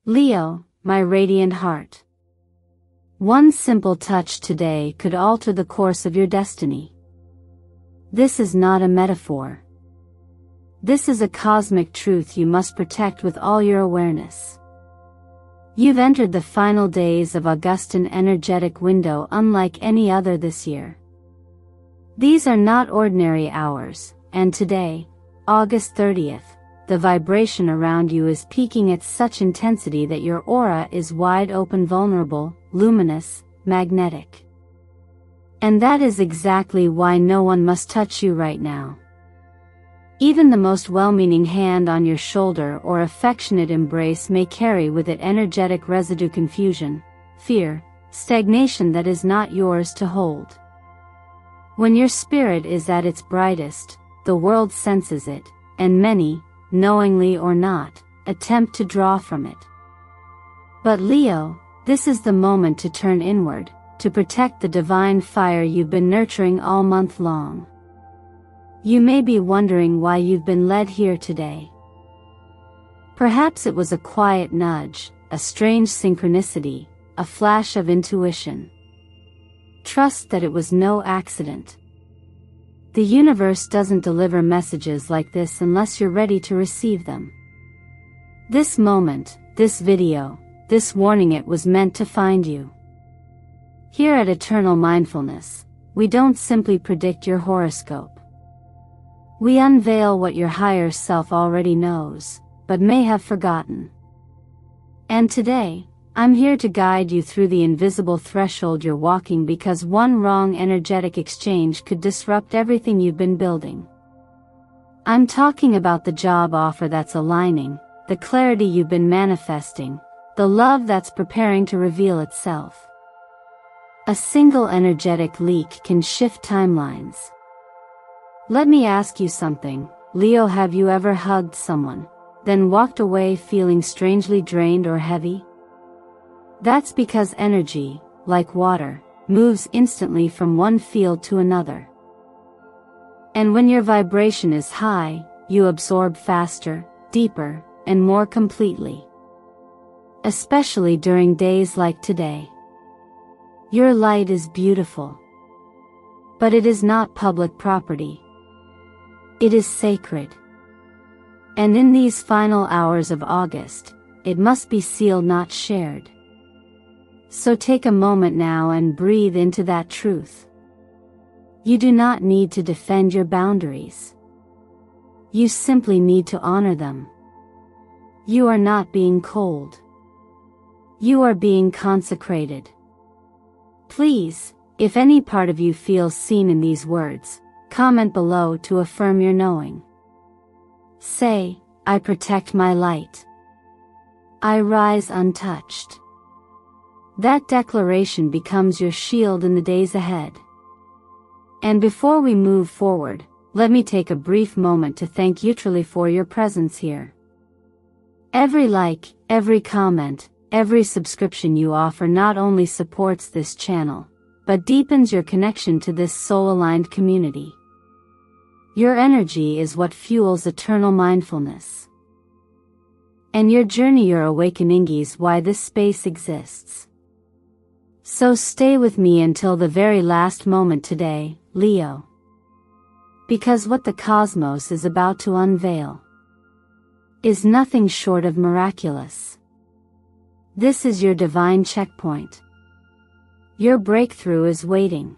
Leo, my radiant heart. One simple touch today could alter the course of your destiny. This is not a metaphor. This is a cosmic truth you must protect with all your awareness. You've entered the final days of Augustan energetic window unlike any other this year. These are not ordinary hours, and today, August 30th, the vibration around you is peaking at such intensity that your aura is wide open, vulnerable, luminous, magnetic. And that is exactly why no one must touch you right now. Even the most well-meaning hand on your shoulder or affectionate embrace may carry with it energetic residue, confusion, fear, stagnation that is not yours to hold. When your spirit is at its brightest, the world senses it, and many, knowingly or not, attempt to draw from it. But Leo, this is the moment to turn inward, to protect the divine fire you've been nurturing all month long. You may be wondering why you've been led here today. Perhaps it was a quiet nudge, a strange synchronicity, a flash of intuition. Trust that it was no accident. The universe doesn't deliver messages like this unless you're ready to receive them. This moment, this video, this warning, it was meant to find you. Here at Eternal Mindfulness, we don't simply predict your horoscope. We unveil what your higher self already knows, but may have forgotten. And today, I'm here to guide you through the invisible threshold you're walking, because one wrong energetic exchange could disrupt everything you've been building. I'm talking about the job offer that's aligning, the clarity you've been manifesting, the love that's preparing to reveal itself. A single energetic leak can shift timelines. Let me ask you something, Leo. Have you ever hugged someone, then walked away feeling strangely drained or heavy? That's because energy, like water, moves instantly from one field to another. And when your vibration is high, you absorb faster, deeper, and more completely. Especially during days like today. Your light is beautiful. But it is not public property. It is sacred. And in these final hours of August, it must be sealed, not shared. So take a moment now and breathe into that truth. You do not need to defend your boundaries. You simply need to honor them. You are not being cold. You are being consecrated. Please, if any part of you feels seen in these words, comment below to affirm your knowing. Say, I protect my light. I rise untouched. That declaration becomes your shield in the days ahead. And before we move forward, let me take a brief moment to thank you truly for your presence here. Every like, every comment, every subscription you offer not only supports this channel, but deepens your connection to this soul-aligned community. Your energy is what fuels eternal mindfulness. And your journey, your awakening, is why this space exists. So stay with me until the very last moment today, Leo. Because what the cosmos is about to unveil is nothing short of miraculous. This is your divine checkpoint. Your breakthrough is waiting.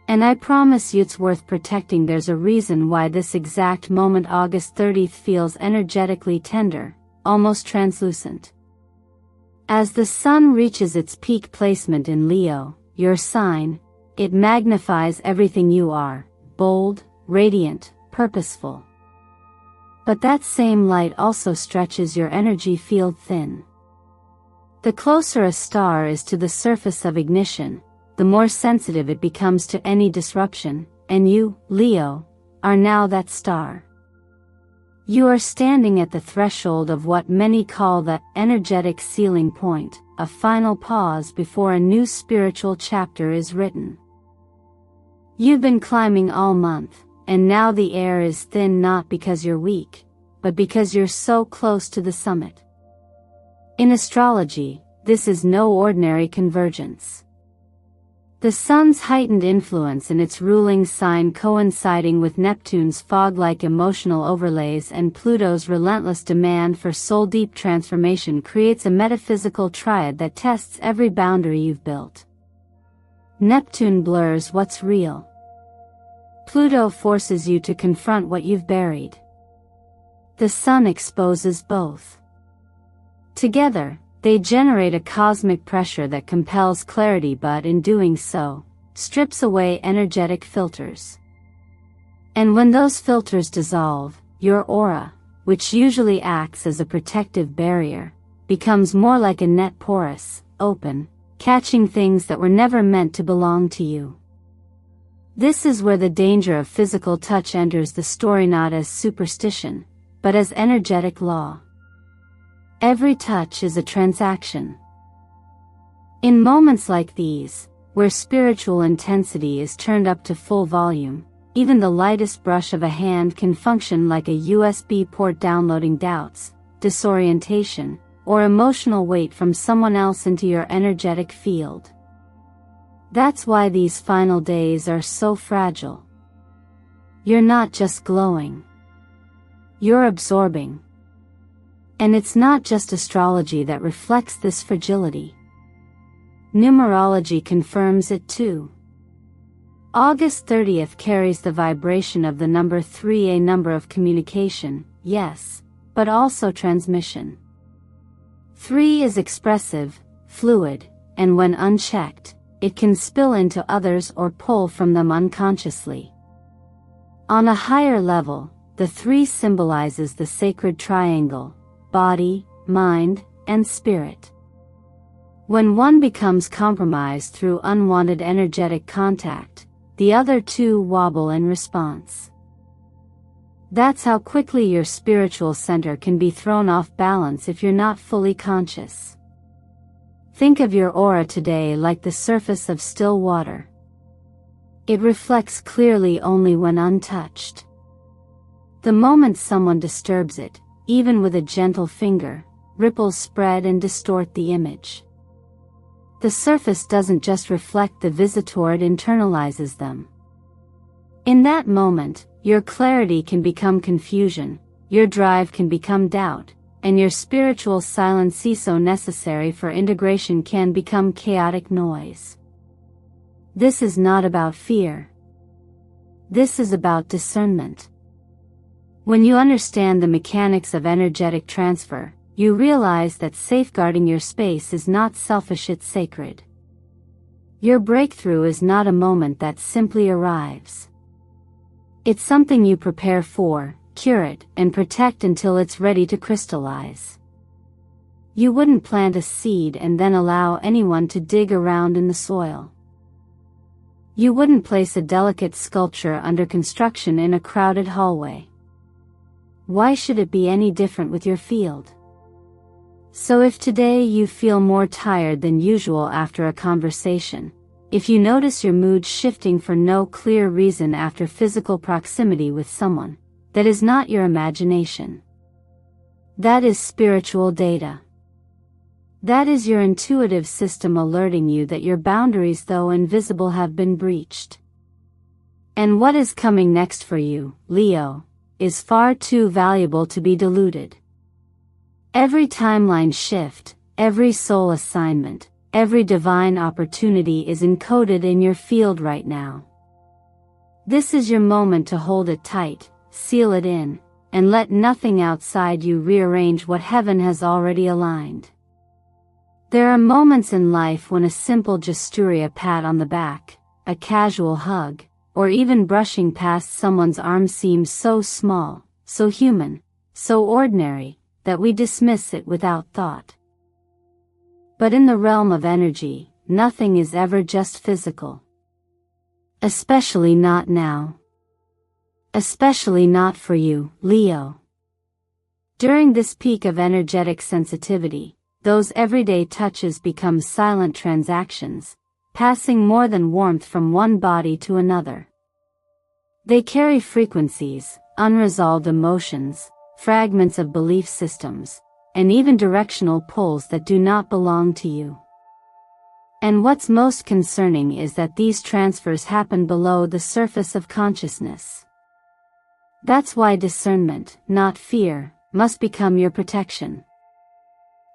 And I promise you it's worth protecting. There's a reason why this exact moment, August 30th, feels energetically tender, almost translucent. As the sun reaches its peak placement in Leo, your sign, it magnifies everything you are, bold, radiant, purposeful. But that same light also stretches your energy field thin. The closer a star is to the surface of ignition, the more sensitive it becomes to any disruption, and you, Leo, are now that star. You are standing at the threshold of what many call the energetic sealing point, a final pause before a new spiritual chapter is written. You've been climbing all month, and now the air is thin, not because you're weak, but because you're so close to the summit. In astrology, this is no ordinary convergence. The Sun's heightened influence in its ruling sign coinciding with Neptune's fog-like emotional overlays and Pluto's relentless demand for soul-deep transformation creates a metaphysical triad that tests every boundary you've built. Neptune blurs what's real. Pluto forces you to confront what you've buried. The Sun exposes both. Together, they generate a cosmic pressure that compels clarity but in doing so, strips away energetic filters. And when those filters dissolve, your aura, which usually acts as a protective barrier, becomes more like a net porous, open, catching things that were never meant to belong to you. This is where the danger of physical touch enters the story, not as superstition, but as energetic law. Every touch is a transaction. In moments like these, where spiritual intensity is turned up to full volume, even the lightest brush of a hand can function like a USB port downloading doubts, disorientation, or emotional weight from someone else into your energetic field. That's why these final days are so fragile. You're not just glowing. You're absorbing. And it's not just astrology that reflects this fragility. Numerology confirms it too. August 30th carries the vibration of the number 3, a number of communication, yes, but also transmission. 3 is expressive, fluid, and when unchecked, it can spill into others or pull from them unconsciously. On a higher level, the 3 symbolizes the sacred triangle: body, mind, and spirit. When one becomes compromised through unwanted energetic contact, the other 2 wobble in response. That's how quickly your spiritual center can be thrown off balance if you're not fully conscious. Think of your aura today like the surface of still water. It reflects clearly only when untouched. The moment someone disturbs it, even with a gentle finger, ripples spread and distort the image. The surface doesn't just reflect the visitor, it internalizes them. In that moment, your clarity can become confusion, your drive can become doubt, and your spiritual silence, so necessary for integration, can become chaotic noise. This is not about fear. This is about discernment. When you understand the mechanics of energetic transfer, you realize that safeguarding your space is not selfish, it's sacred. Your breakthrough is not a moment that simply arrives. It's something you prepare for, curate, and protect until it's ready to crystallize. You wouldn't plant a seed and then allow anyone to dig around in the soil. You wouldn't place a delicate sculpture under construction in a crowded hallway. Why should it be any different with your field? So if today you feel more tired than usual after a conversation, if you notice your mood shifting for no clear reason after physical proximity with someone, that is not your imagination. That is spiritual data. That is your intuitive system alerting you that your boundaries, though invisible, have been breached. And what is coming next for you, Leo, is far too valuable to be diluted. Every timeline shift, every soul assignment, every divine opportunity is encoded in your field right now. This is your moment to hold it tight, seal it in, and let nothing outside you rearrange what heaven has already aligned. There are moments in life when a simple gesture, a pat on the back, a casual hug, or even brushing past someone's arm seems so small, so human, so ordinary, that we dismiss it without thought. But in the realm of energy, nothing is ever just physical. Especially not now. Especially not for you, Leo. During this peak of energetic sensitivity, those everyday touches become silent transactions, passing more than warmth from one body to another. They carry frequencies, unresolved emotions, fragments of belief systems, and even directional pulls that do not belong to you. And what's most concerning is that these transfers happen below the surface of consciousness. That's why discernment, not fear, must become your protection.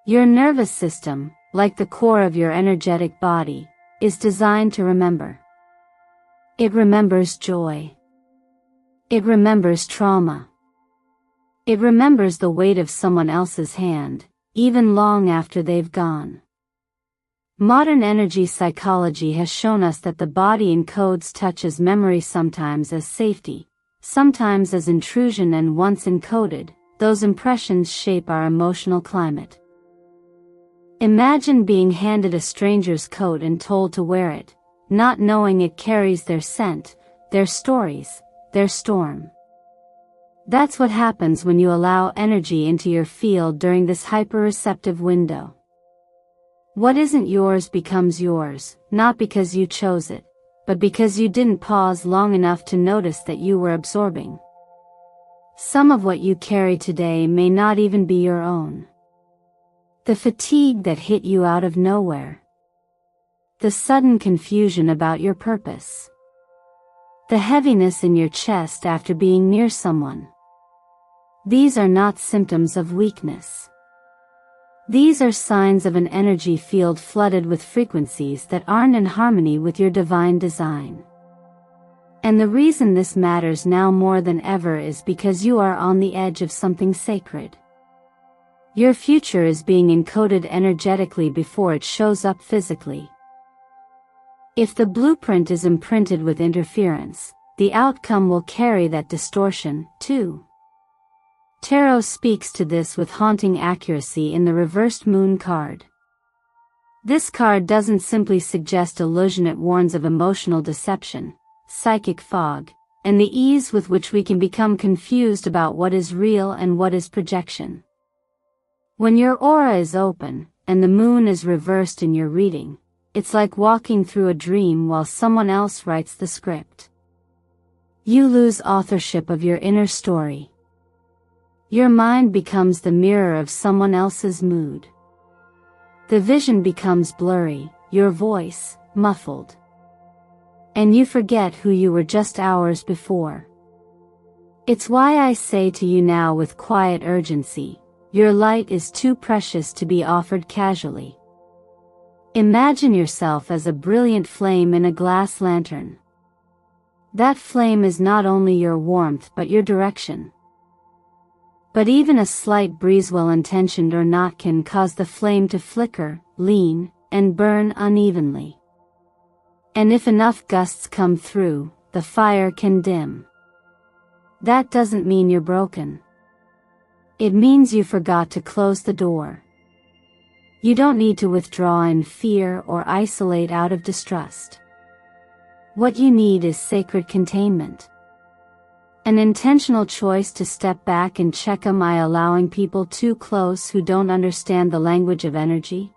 Your nervous system, like the core of your energetic body, is designed to remember. It remembers joy. It remembers trauma. It remembers the weight of someone else's hand, even long after they've gone. Modern energy psychology has shown us that the body encodes touch as memory, sometimes as safety, sometimes as intrusion, and once encoded, those impressions shape our emotional climate. Imagine being handed a stranger's coat and told to wear it, not knowing it carries their scent, their stories, their storm. That's what happens when you allow energy into your field during this hyper-receptive window. What isn't yours becomes yours, not because you chose it, but because you didn't pause long enough to notice that you were absorbing. Some of what you carry today may not even be your own. The fatigue that hit you out of nowhere. The sudden confusion about your purpose. The heaviness in your chest after being near someone. These are not symptoms of weakness. These are signs of an energy field flooded with frequencies that aren't in harmony with your divine design. And the reason this matters now more than ever is because you are on the edge of something sacred. Your future is being encoded energetically before it shows up physically. If the blueprint is imprinted with interference, the outcome will carry that distortion, too. Tarot speaks to this with haunting accuracy in the reversed moon card. This card doesn't simply suggest illusion, it warns of emotional deception, psychic fog, and the ease with which we can become confused about what is real and what is projection. When your aura is open, and the moon is reversed in your reading, it's like walking through a dream while someone else writes the script. You lose authorship of your inner story. Your mind becomes the mirror of someone else's mood. The vision becomes blurry, your voice, muffled. And you forget who you were just hours before. It's why I say to you now with quiet urgency, your light is too precious to be offered casually. Imagine yourself as a brilliant flame in a glass lantern. That flame is not only your warmth but your direction. But even a slight breeze, well intentioned or not, can cause the flame to flicker, lean, and burn unevenly. And if enough gusts come through, the fire can dim. That doesn't mean you're broken. It means you forgot to close the door. You don't need to withdraw in fear or isolate out of distrust. What you need is sacred containment. An intentional choice to step back and check, am I allowing people too close who don't understand the language of energy?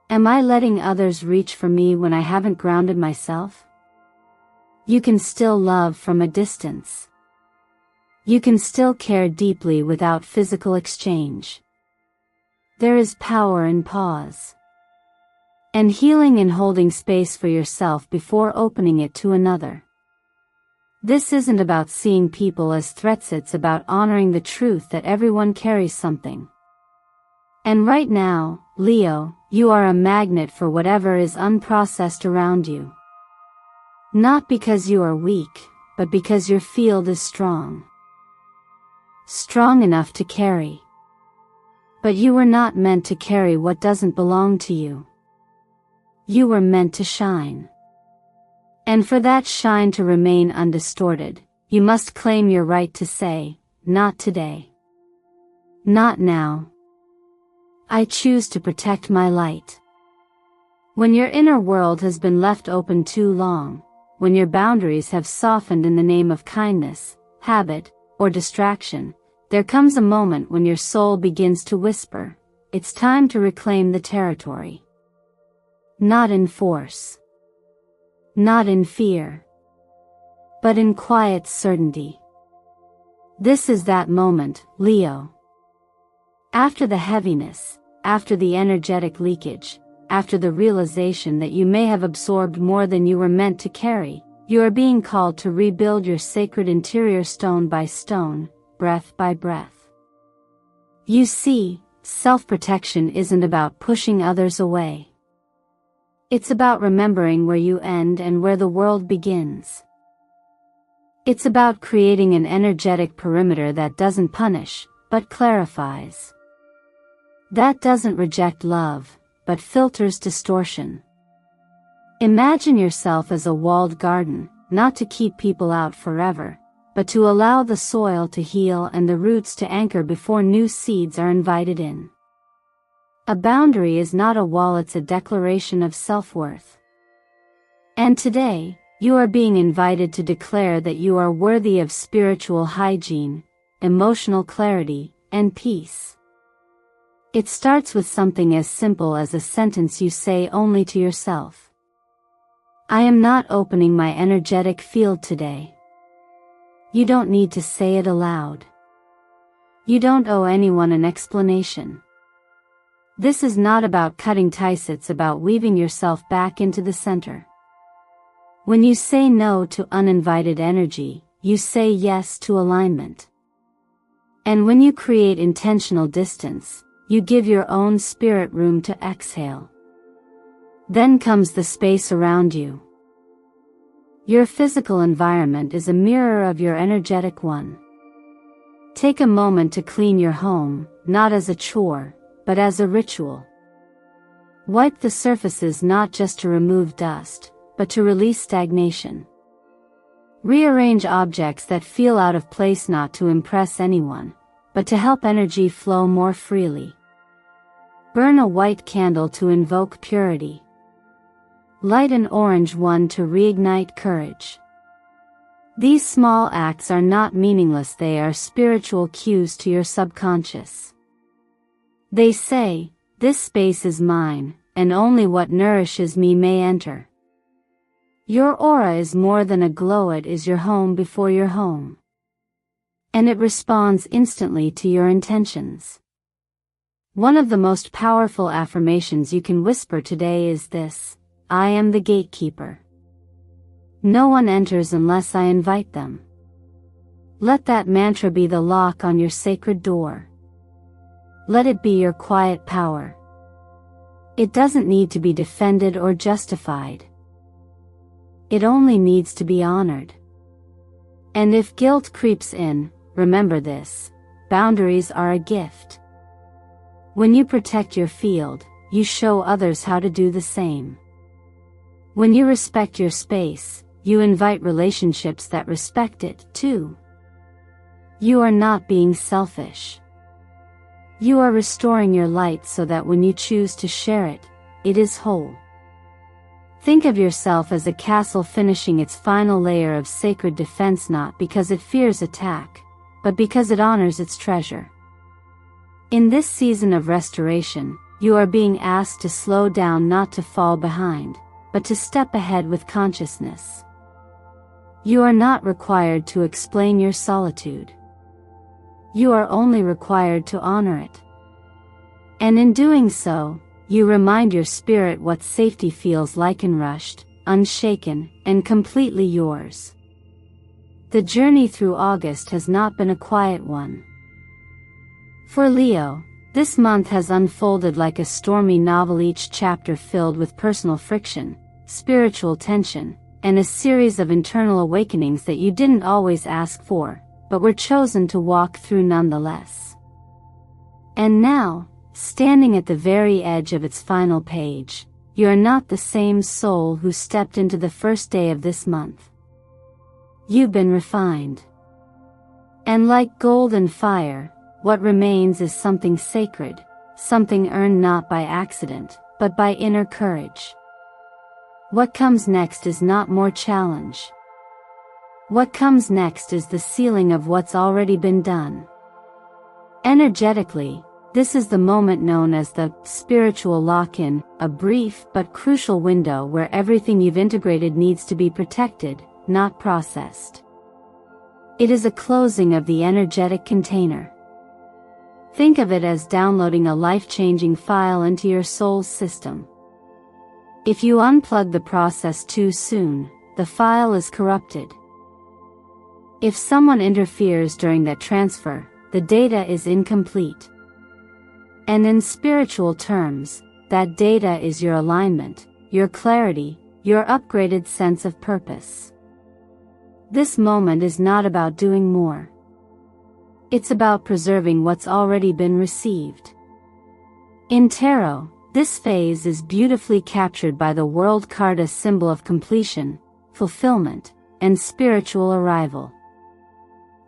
Am I letting others reach for me when I haven't grounded myself? You can still love from a distance. You can still care deeply without physical exchange. There is power in pause. And healing in holding space for yourself before opening it to another. This isn't about seeing people as threats, it's about honoring the truth that everyone carries something. And right now, Leo, you are a magnet for whatever is unprocessed around you. Not because you are weak, but because your field is strong. Strong enough to carry. But you were not meant to carry what doesn't belong to you. You were meant to shine. And for that shine to remain undistorted, you must claim your right to say, not today. Not now. I choose to protect my light. When your inner world has been left open too long, when your boundaries have softened in the name of kindness, habit, or distraction, there comes a moment when your soul begins to whisper, it's time to reclaim the territory. Not in force. Not in fear. But in quiet certainty. This is that moment, Leo. After the heaviness, after the energetic leakage, after the realization that you may have absorbed more than you were meant to carry, you are being called to rebuild your sacred interior stone by stone, breath by breath. You see, self-protection isn't about pushing others away. It's about remembering where you end and where the world begins. It's about creating an energetic perimeter that doesn't punish, but clarifies. That doesn't reject love, but filters distortion. Imagine yourself as a walled garden, not to keep people out forever, but to allow the soil to heal and the roots to anchor before new seeds are invited in. A boundary is not a wall, it's a declaration of self-worth. And today, you are being invited to declare that you are worthy of spiritual hygiene, emotional clarity, and peace. It starts with something as simple as a sentence you say only to yourself. I am not opening my energetic field today. You don't need to say it aloud. You don't owe anyone an explanation. This is not about cutting ties, it's about weaving yourself back into the center. When you say no to uninvited energy, you say yes to alignment. And when you create intentional distance, you give your own spirit room to exhale. Then comes the space around you. Your physical environment is a mirror of your energetic one. Take a moment to clean your home, not as a chore, but as a ritual. Wipe the surfaces not just to remove dust, but to release stagnation. Rearrange objects that feel out of place, not to impress anyone, but to help energy flow more freely. Burn a white candle to invoke purity. Light an orange one to reignite courage. These small acts are not meaningless, they are spiritual cues to your subconscious. They say, this space is mine, and only what nourishes me may enter. Your aura is more than a glow, it is your home before your home. And it responds instantly to your intentions. One of the most powerful affirmations you can whisper today is this: I am the gatekeeper. No one enters unless I invite them. Let that mantra be the lock on your sacred door. Let it be your quiet power. It doesn't need to be defended or justified. It only needs to be honored. And if guilt creeps in, remember this: boundaries are a gift. When you protect your field, you show others how to do the same. When you respect your space, you invite relationships that respect it, too. You are not being selfish. You are restoring your light so that when you choose to share it, it is whole. Think of yourself as a castle finishing its final layer of sacred defense, not because it fears attack, but because it honors its treasure. In this season of restoration, you are being asked to slow down, not to fall behind, but to step ahead with consciousness. You are not required to explain your solitude. You are only required to honor it. And in doing so, you remind your spirit what safety feels like, unrushed, unshaken, and completely yours. The journey through August has not been a quiet one. For Leo, this month has unfolded like a stormy novel, each chapter filled with personal friction, spiritual tension, and a series of internal awakenings that you didn't always ask for, but were chosen to walk through nonetheless. And now, standing at the very edge of its final page, you are not the same soul who stepped into the first day of this month. You've been refined. And like gold and fire, what remains is something sacred, something earned not by accident, but by inner courage. What comes next is not more challenge. What comes next is the sealing of what's already been done. Energetically, this is the moment known as the spiritual lock-in, a brief but crucial window where everything you've integrated needs to be protected, not processed. It is a closing of the energetic container. Think of it as downloading a life-changing file into your soul's system. If you unplug the process too soon, the file is corrupted. If someone interferes during that transfer, the data is incomplete. And in spiritual terms, that data is your alignment, your clarity, your upgraded sense of purpose. This moment is not about doing more. It's about preserving what's already been received. In tarot, this phase is beautifully captured by the world card, a symbol of completion, fulfillment, and spiritual arrival.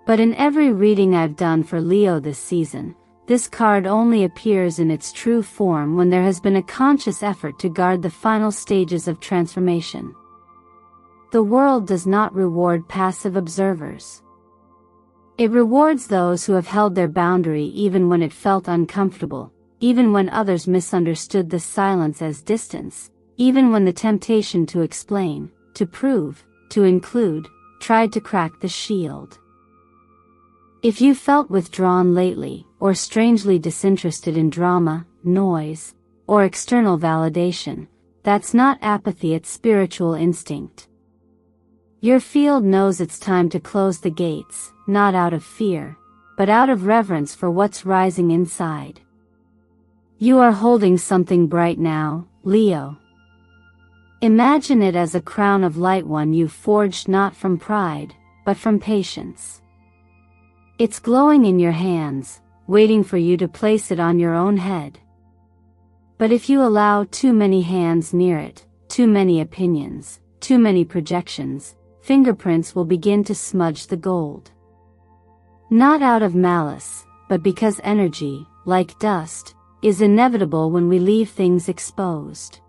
But in every reading I've done for Leo this season, this card only appears in its true form when there has been a conscious effort to guard the final stages of transformation. The world does not reward passive observers. It rewards those who have held their boundary even when it felt uncomfortable, even when others misunderstood the silence as distance, even when the temptation to explain, to prove, to include, tried to crack the shield. If you felt withdrawn lately, or strangely disinterested in drama, noise, or external validation, that's not apathy, it's spiritual instinct. Your field knows it's time to close the gates, not out of fear, but out of reverence for what's rising inside. You are holding something bright now, Leo. Imagine it as a crown of light, one you forged not from pride, but from patience. It's glowing in your hands, waiting for you to place it on your own head. But if you allow too many hands near it, too many opinions, too many projections, fingerprints will begin to smudge the gold. Not out of malice, but because energy, like dust, is inevitable when we leave things exposed.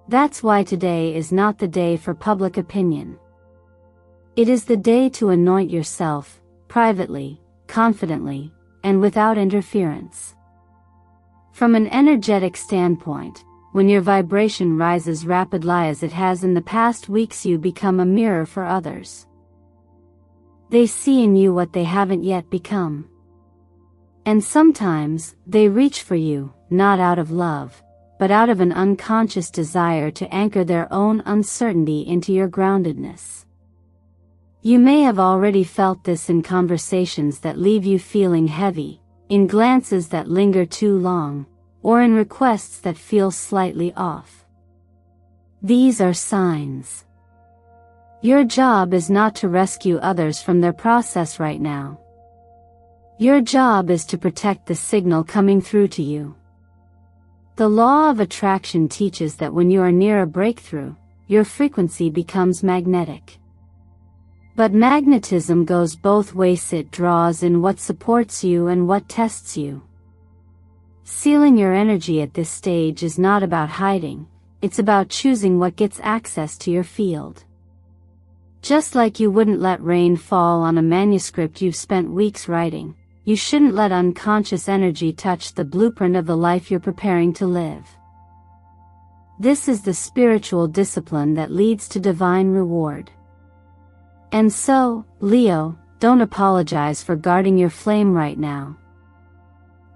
That's why today is not the day for public opinion. It is the day to anoint yourself, privately, confidently, and without interference. From an energetic standpoint, when your vibration rises rapidly as it has in the past weeks, you become a mirror for others. They see in you what they haven't yet become. And sometimes, they reach for you, not out of love, but out of an unconscious desire to anchor their own uncertainty into your groundedness. You may have already felt this in conversations that leave you feeling heavy, in glances that linger too long, or in requests that feel slightly off. These are signs. Your job is not to rescue others from their process right now. Your job is to protect the signal coming through to you. The law of attraction teaches that when you are near a breakthrough, your frequency becomes magnetic. But magnetism goes both ways. It draws in what supports you and what tests you. Sealing your energy at this stage is not about hiding, it's about choosing what gets access to your field. Just like you wouldn't let rain fall on a manuscript you've spent weeks writing, you shouldn't let unconscious energy touch the blueprint of the life you're preparing to live. This is the spiritual discipline that leads to divine reward. And so, Leo, don't apologize for guarding your flame right now.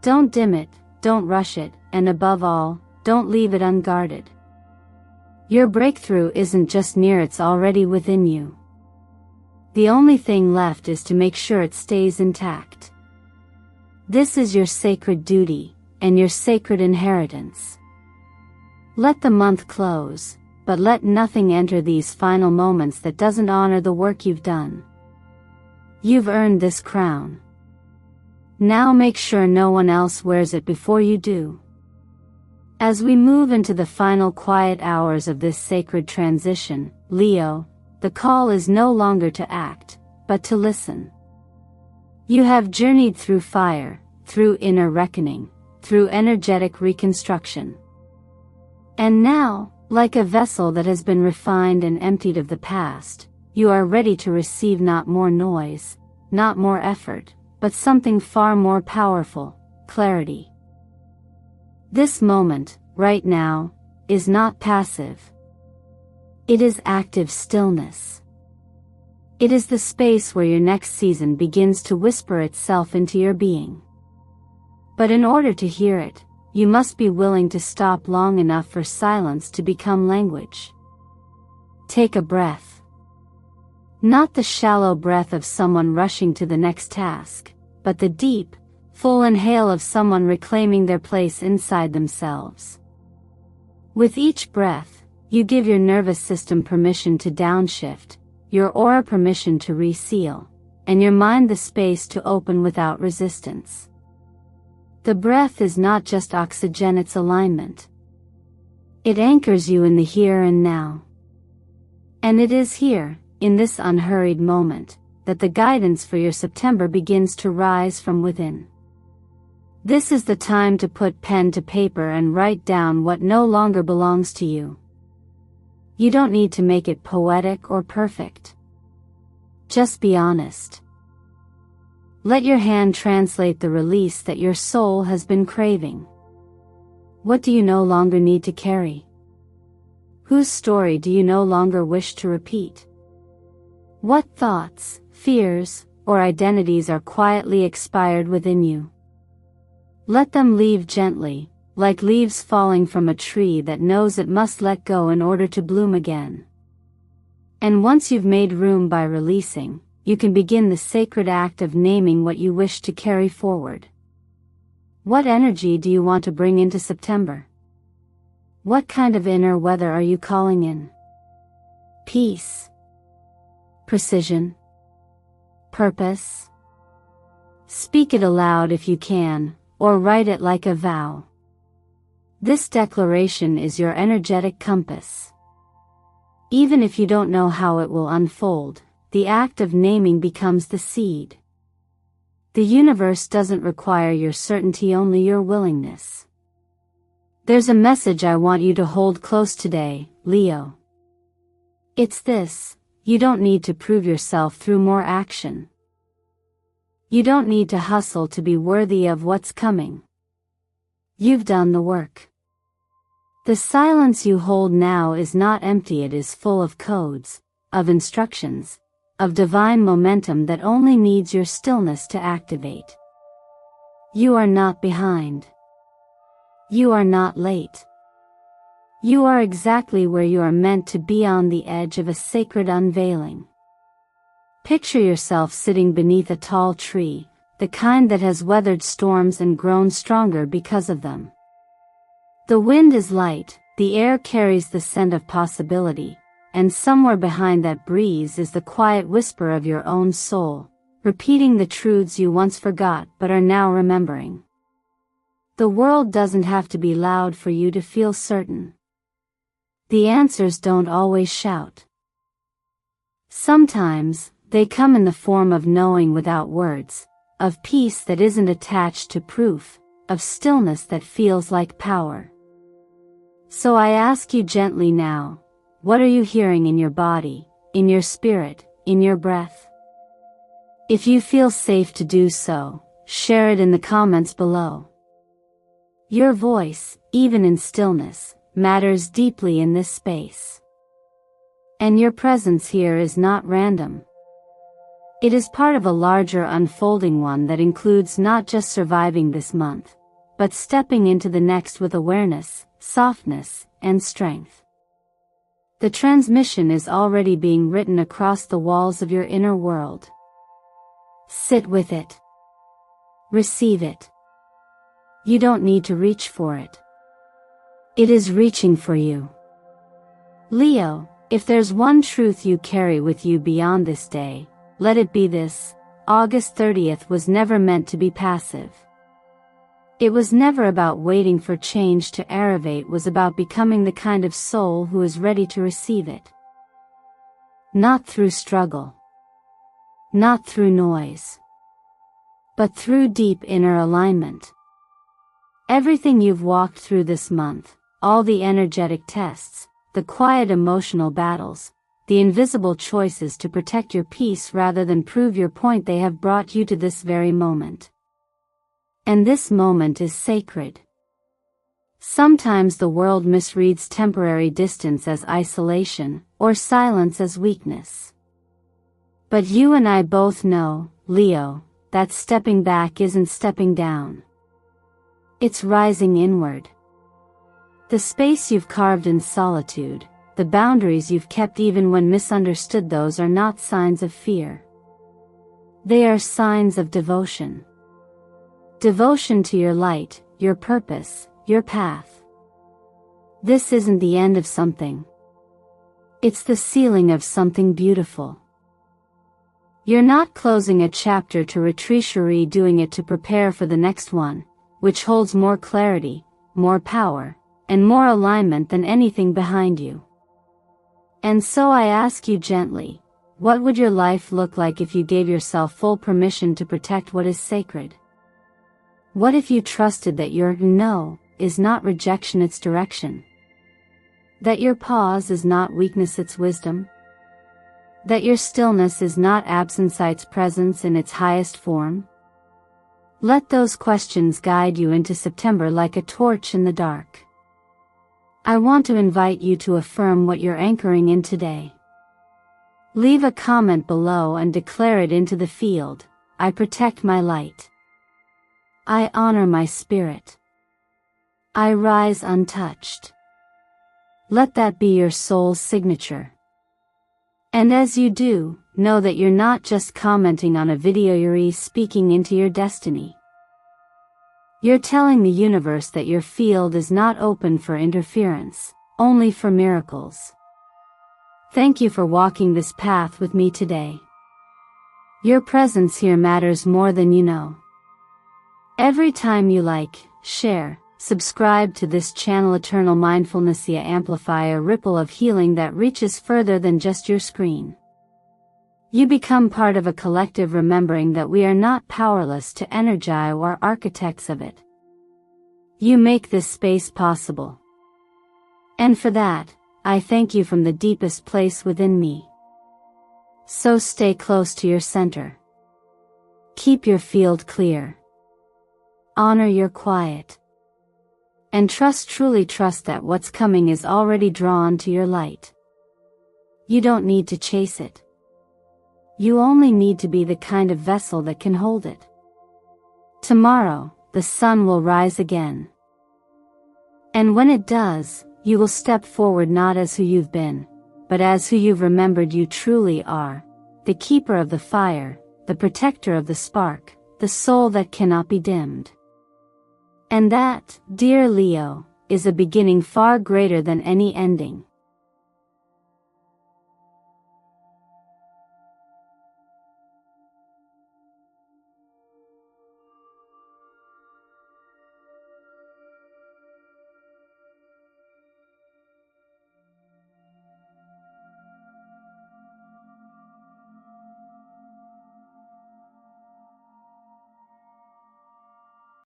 Don't dim it, don't rush it, and above all, don't leave it unguarded. Your breakthrough isn't just near, it's already within you. The only thing left is to make sure it stays intact. This is your sacred duty, and your sacred inheritance. Let the month close, but let nothing enter these final moments that doesn't honor the work you've done. You've earned this crown. Now make sure no one else wears it before you do. As we move into the final quiet hours of this sacred transition, Leo, the call is no longer to act, but to listen. You have journeyed through fire, through inner reckoning, through energetic reconstruction. And now, like a vessel that has been refined and emptied of the past, you are ready to receive not more noise, not more effort, but something far more powerful, clarity. This moment, right now, is not passive. It is active stillness. It is the space where your next season begins to whisper itself into your being. But in order to hear it, you must be willing to stop long enough for silence to become language. Take a breath. Not the shallow breath of someone rushing to the next task, but the deep, full inhale of someone reclaiming their place inside themselves. With each breath, you give your nervous system permission to downshift, your aura permission to reseal, and your mind the space to open without resistance. The breath is not just oxygen, it's alignment. It anchors you in the here and now. And it is here, in this unhurried moment, that the guidance for your September begins to rise from within. This is the time to put pen to paper and write down what no longer belongs to you. You don't need to make it poetic or perfect. Just be honest. Let your hand translate the release that your soul has been craving. What do you no longer need to carry? Whose story do you no longer wish to repeat? What thoughts, fears, or identities are quietly expired within you? Let them leave gently, like leaves falling from a tree that knows it must let go in order to bloom again. And once you've made room by releasing, you can begin the sacred act of naming what you wish to carry forward. What energy do you want to bring into September? What kind of inner weather are you calling in? Peace, precision, purpose? Speak it aloud if you can, or write it like a vow. This declaration is your energetic compass. Even if you don't know how it will unfold, the act of naming becomes the seed. The universe doesn't require your certainty, only your willingness. There's a message I want you to hold close today, Leo. It's this: you don't need to prove yourself through more action. You don't need to hustle to be worthy of what's coming. You've done the work. The silence you hold now is not empty, it is full of codes, of instructions, of divine momentum that only needs your stillness to activate. You are not behind. You are not late. You are exactly where you are meant to be, on the edge of a sacred unveiling. Picture yourself sitting beneath a tall tree, the kind that has weathered storms and grown stronger because of them. The wind is light, the air carries the scent of possibility, and somewhere behind that breeze is the quiet whisper of your own soul, repeating the truths you once forgot but are now remembering. The world doesn't have to be loud for you to feel certain. The answers don't always shout. Sometimes, they come in the form of knowing without words, of peace that isn't attached to proof, of stillness that feels like power. So I ask you gently now, what are you hearing in your body, in your spirit, in your breath? If you feel safe to do so, share it in the comments below. Your voice, even in stillness, matters deeply in this space. And your presence here is not random. It is part of a larger unfolding one that includes not just surviving this month, but stepping into the next with awareness, softness, and strength. The transmission is already being written across the walls of your inner world. Sit with it. Receive it. You don't need to reach for it. It is reaching for you. Leo, if there's one truth you carry with you beyond this day, let it be this: August 30th was never meant to be passive. It was never about waiting for change to arrive, it was about becoming the kind of soul who is ready to receive it. Not through struggle. Not through noise. But through deep inner alignment. Everything you've walked through this month, all the energetic tests, the quiet emotional battles, the invisible choices to protect your peace rather than prove your point, they have brought you to this very moment. And this moment is sacred. Sometimes the world misreads temporary distance as isolation, or silence as weakness. But you and I both know, Leo, that stepping back isn't stepping down. It's rising inward. The space you've carved in solitude, the boundaries you've kept even when misunderstood, those are not signs of fear. They are signs of devotion. Devotion to your light, your purpose, your path. This isn't the end of something. It's the sealing of something beautiful. You're not closing a chapter to retreat, you're redoing it to prepare for the next one, which holds more clarity, more power, and more alignment than anything behind you. And so I ask you gently, what would your life look like if you gave yourself full permission to protect what is sacred? What if you trusted that your no is not rejection, it's direction? That your pause is not weakness, it's wisdom? That your stillness is not absence, it's presence in its highest form? Let those questions guide you into September like a torch in the dark. I want to invite you to affirm what you're anchoring in today. Leave a comment below and declare it into the field. I protect my light. I honor my spirit. I rise untouched. Let that be your soul's signature. And as you do, know that you're not just commenting on a video, you're speaking into your destiny. You're telling the universe that your field is not open for interference, only for miracles. Thank you for walking this path with me today. Your presence here matters more than you know. Every time you like, share, subscribe to this channel, Eternal Mindfulness, amplify a ripple of healing that reaches further than just your screen. You become part of a collective remembering that we are not powerless to energize or architects of it. You make this space possible. And for that, I thank you from the deepest place within me. So stay close to your center. Keep your field clear. Honor your quiet. And truly trust that what's coming is already drawn to your light. You don't need to chase it. You only need to be the kind of vessel that can hold it. Tomorrow, the sun will rise again. And when it does, you will step forward not as who you've been, but as who you've remembered you truly are, the keeper of the fire, the protector of the spark, the soul that cannot be dimmed. And that, dear Leo, is a beginning far greater than any ending.